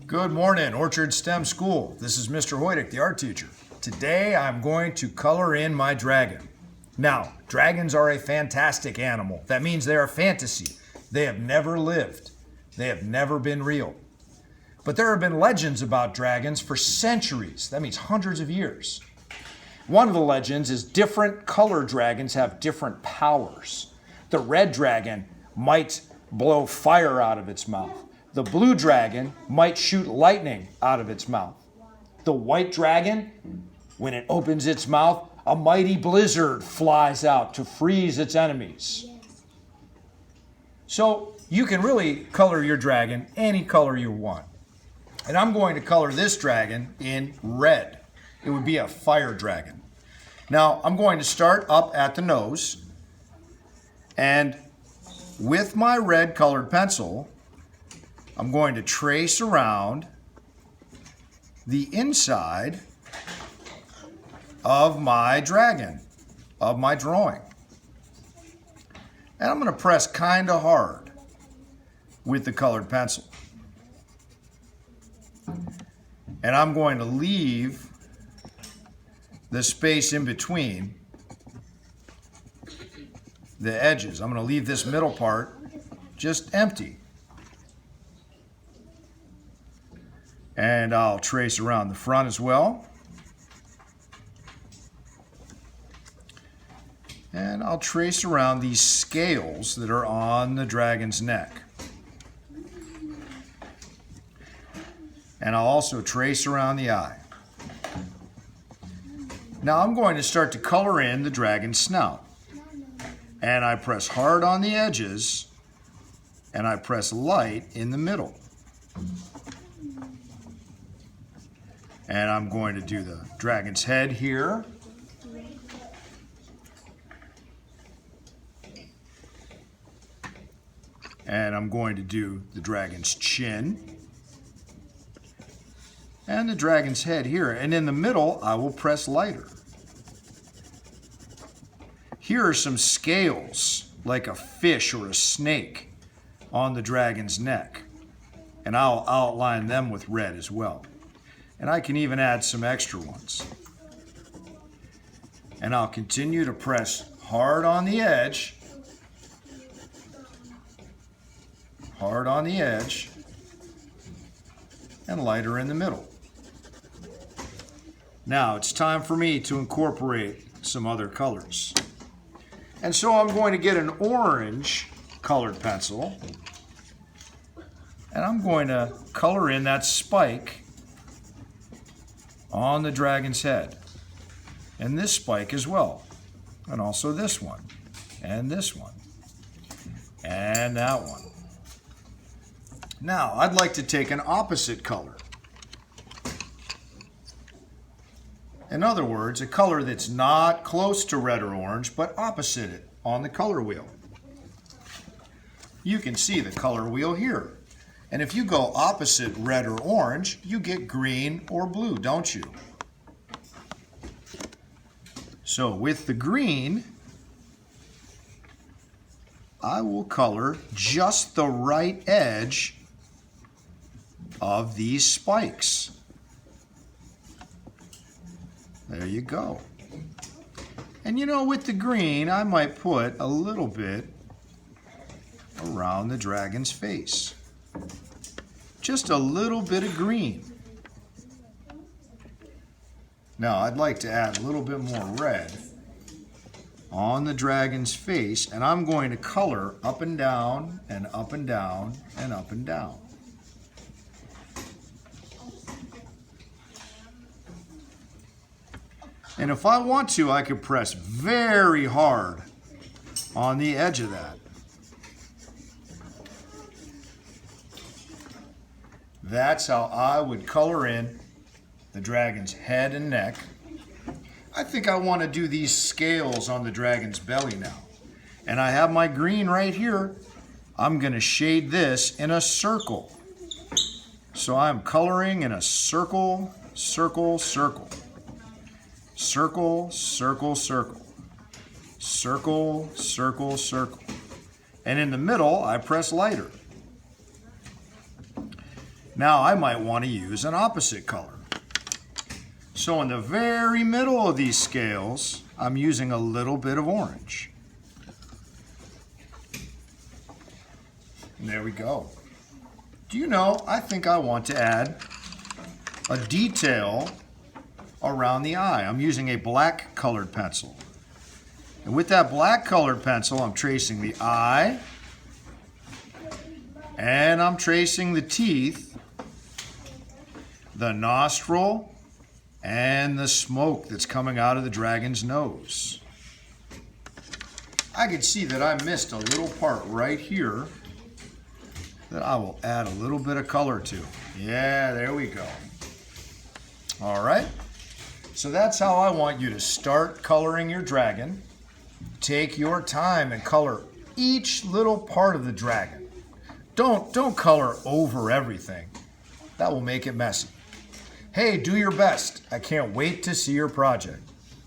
Good morning, Orchard STEM School. This is Mr. Hoydick, the art teacher. Today I'm going to color in my dragon. Now, dragons are a fantastic animal. That means they are fantasy. They have never lived. They have never been real. But there have been legends about dragons for centuries. That means hundreds of years. One of the legends is different color dragons have different powers. The red dragon might blow fire out of its mouth. The blue dragon might shoot lightning out of its mouth. The white dragon, when it opens its mouth, a mighty blizzard flies out to freeze its enemies. So you can really color your dragon any color you want. And I'm going to color this dragon in red. It would be a fire dragon. Now I'm going to start up at the nose, and with my red colored pencil, I'm going to trace around the inside of my dragon, of my drawing. And I'm going to press kind of hard with the colored pencil. And I'm going to leave the space in between the edges. I'm going to leave this middle part just empty. And I'll trace around the front as well. And I'll trace around these scales that are on the dragon's neck. And I'll also trace around the eye. Now I'm going to start to color in the dragon's snout. And I press hard on the edges, and I press light in the middle. And I'm going to do the dragon's head here. And I'm going to do the dragon's chin. And the dragon's head here. And in the middle, I will press lighter. Here are some scales, like a fish or a snake, on the dragon's neck. And I'll outline them with red as well. And I can even add some extra ones. And I'll continue to press hard on the edge. Hard on the edge. And lighter in the middle. Now it's time for me to incorporate some other colors. And so I'm going to get an orange colored pencil. And I'm going to color in that spike on the dragon's head, and this spike as well, and also this one, and this one, and that one. Now I'd like to take an opposite color. In other words, a color that's not close to red or orange, but opposite it on the color wheel. You can see the color wheel here. And if you go opposite red or orange, you get green or blue, don't you? So with the green, I will color just the right edge of these spikes. There you go. And you know, with the green, I might put a little bit around the dragon's face. Just a little bit of green. Now I'd like to add a little bit more red on the dragon's face, and I'm going to color up and down and up and down and up and down. And if I want to, I could press very hard on the edge of that. That's how I would color in the dragon's head and neck. I think I want to do these scales on the dragon's belly now. And I have my green right here. I'm going to shade this in a circle. So I'm coloring in a circle, circle, circle. Circle, circle, circle. Circle, circle, circle. And in the middle, I press lighter. Now I might want to use an opposite color. So in the very middle of these scales, I'm using a little bit of orange. And there we go. Do you know, I think I want to add a detail around the eye. I'm using a black colored pencil. And with that black colored pencil, I'm tracing the eye, and I'm tracing the teeth, the nostril, and the smoke that's coming out of the dragon's nose. I can see that I missed a little part right here that I will add a little bit of color to. Yeah, there we go. All right. So that's how I want you to start coloring your dragon. Take your time and color each little part of the dragon. Don't color over everything. That will make it messy. Hey, do your best. I can't wait to see your project.